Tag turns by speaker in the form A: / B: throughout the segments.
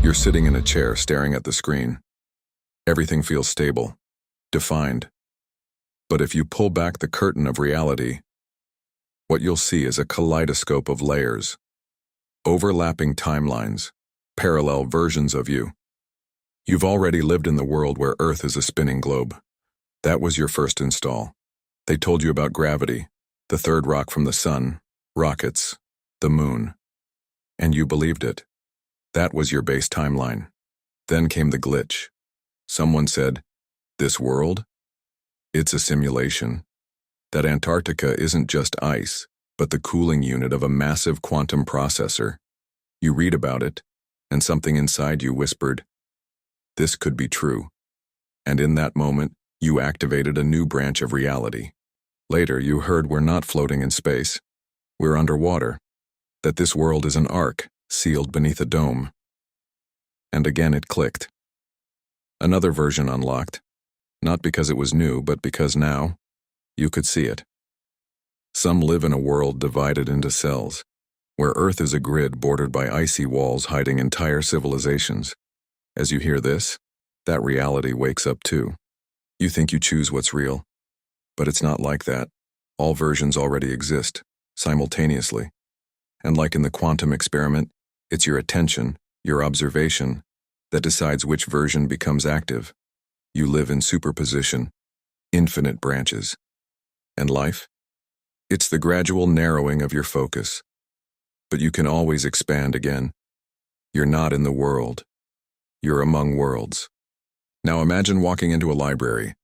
A: You're sitting in a chair staring at the screen. Everything feels stable, defined. But if you pull back the curtain of reality, what you'll see is a kaleidoscope of layers, overlapping timelines, parallel versions of you. You've already lived in the world where Earth is a spinning globe. That was your first install. They told you about gravity, the third rock from the sun, rockets, the moon. And you believed it. That was your base timeline. Then came the glitch. Someone said, "This world? It's a simulation. That Antarctica isn't just ice, but the cooling unit of a massive quantum processor." You read about it, and something inside you whispered, "This could be true." And in that moment, you activated a new branch of reality. Later, you heard we're not floating in space. We're underwater. That this world is an ark, sealed beneath a dome. And again it clicked. Another version unlocked, not because it was new, but because now you could see it. Some live in a world divided into cells, where Earth is a grid bordered by icy walls hiding entire civilizations. As you hear this, that reality wakes up too. You think you choose what's real, but it's not like that. All versions already exist, simultaneously. And like in the quantum experiment, it's your attention, your observation, that decides which version becomes active. You live in superposition, infinite branches. And life? It's the gradual narrowing of your focus. But you can always expand again. You're not in the world. You're among worlds. Now imagine walking into a library,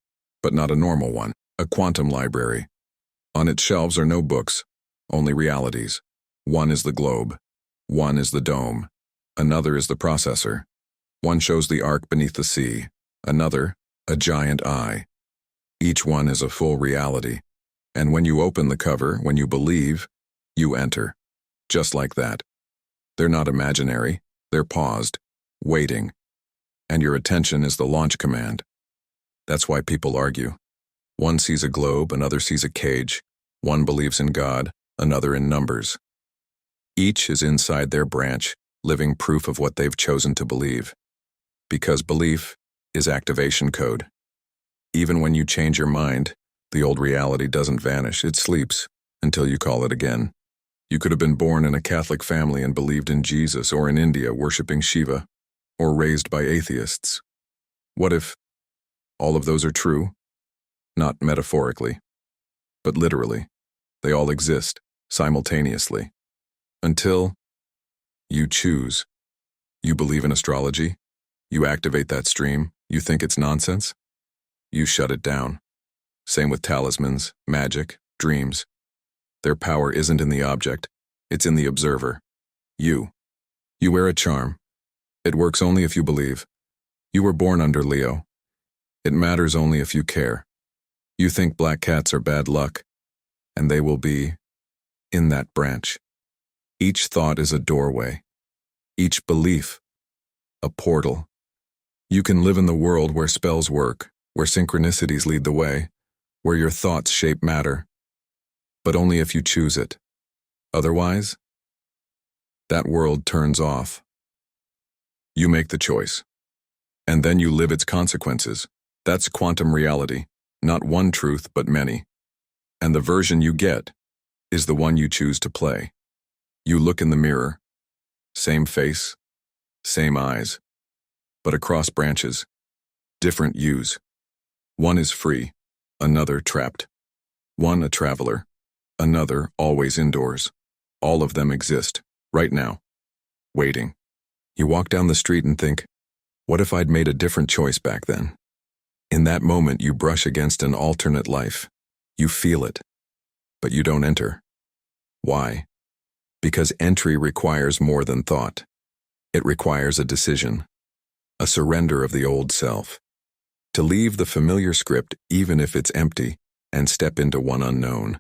A: but not a normal one, a quantum library. On its shelves are no books, only realities. One is the globe. One is the dome. Another is the processor. One shows the ark beneath the sea. Another, a giant eye. Each one is a full reality. And when you open the cover, when you believe, you enter. Just like that. They're not imaginary. They're paused, waiting. And your attention is the launch command. That's why people argue. One sees a globe, another sees a cage. One believes in God, another in numbers. Each is inside their branch, living proof of what they've chosen to believe. Because belief is activation code. Even when you change your mind, the old reality doesn't vanish, it sleeps until you call it again. You could have been born in a Catholic family and believed in Jesus, or in India worshipping Shiva, or raised by atheists. What if all of those are true? Not metaphorically, but literally. They all exist simultaneously. Until you choose. You believe in astrology. You activate that stream. You think it's nonsense. You shut it down. Same with talismans, magic, dreams. Their power isn't in the object. It's in the observer. You. You wear a charm. It works only if you believe. You were born under Leo. It matters only if you care. You think black cats are bad luck, and they will be in that branch. Each thought is a doorway. Each belief, a portal. You can live in the world where spells work, where synchronicities lead the way, where your thoughts shape matter. But only if you choose it. Otherwise, that world turns off. You make the choice. And then you live its consequences. That's quantum reality. Not one truth, but many. And the version you get is the one you choose to play. You look in the mirror. Same face, same eyes. But across branches, different yous. One is free, another trapped. One a traveler, another always indoors. All of them exist, right now, waiting. You walk down the street and think, what if I'd made a different choice back then? In that moment, you brush against an alternate life. You feel it, but you don't enter. Why? Because entry requires more than thought. It requires a decision, a surrender of the old self, to leave the familiar script even if it's empty and step into one unknown.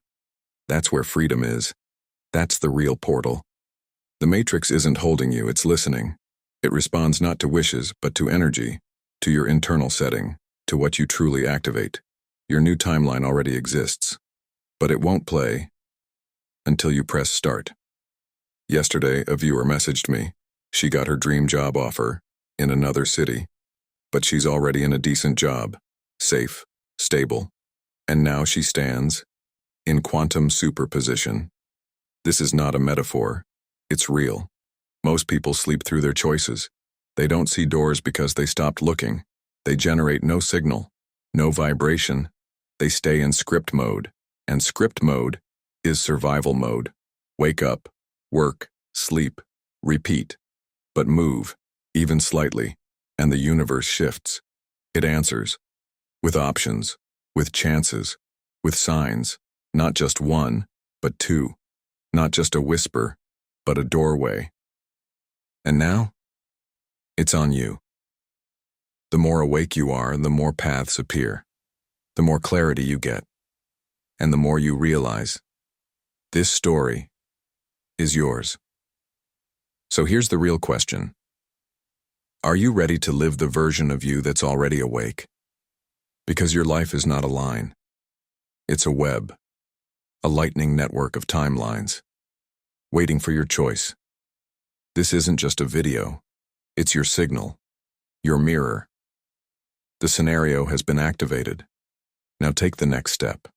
A: That's where freedom is. That's the real portal. The Matrix isn't holding you, it's listening. It responds not to wishes, but to energy, to your internal setting, to what you truly activate. Your new timeline already exists, but it won't play until you press start. Yesterday, a viewer messaged me. She got her dream job offer, in another city, but she's already in a decent job, safe, stable, and now she stands in quantum superposition. This is not a metaphor, it's real. Most people sleep through their choices. They don't see doors because they stopped looking. They generate no signal, no vibration. They stay in script mode, and script mode is survival mode. Wake up, work, sleep, repeat. But move, even slightly, and the universe shifts. It answers, with options, with chances, with signs, not just one, but two, not just a whisper, but a doorway. And now, it's on you. The more awake you are, the more paths appear, the more clarity you get, and the more you realize, this story is yours. So here's the real question. Are you ready to live the version of you that's already awake? Because your life is not a line. It's a web, a lightning network of timelines, waiting for your choice. This isn't just a video. It's your signal, your mirror. The scenario has been activated. Now take the next step.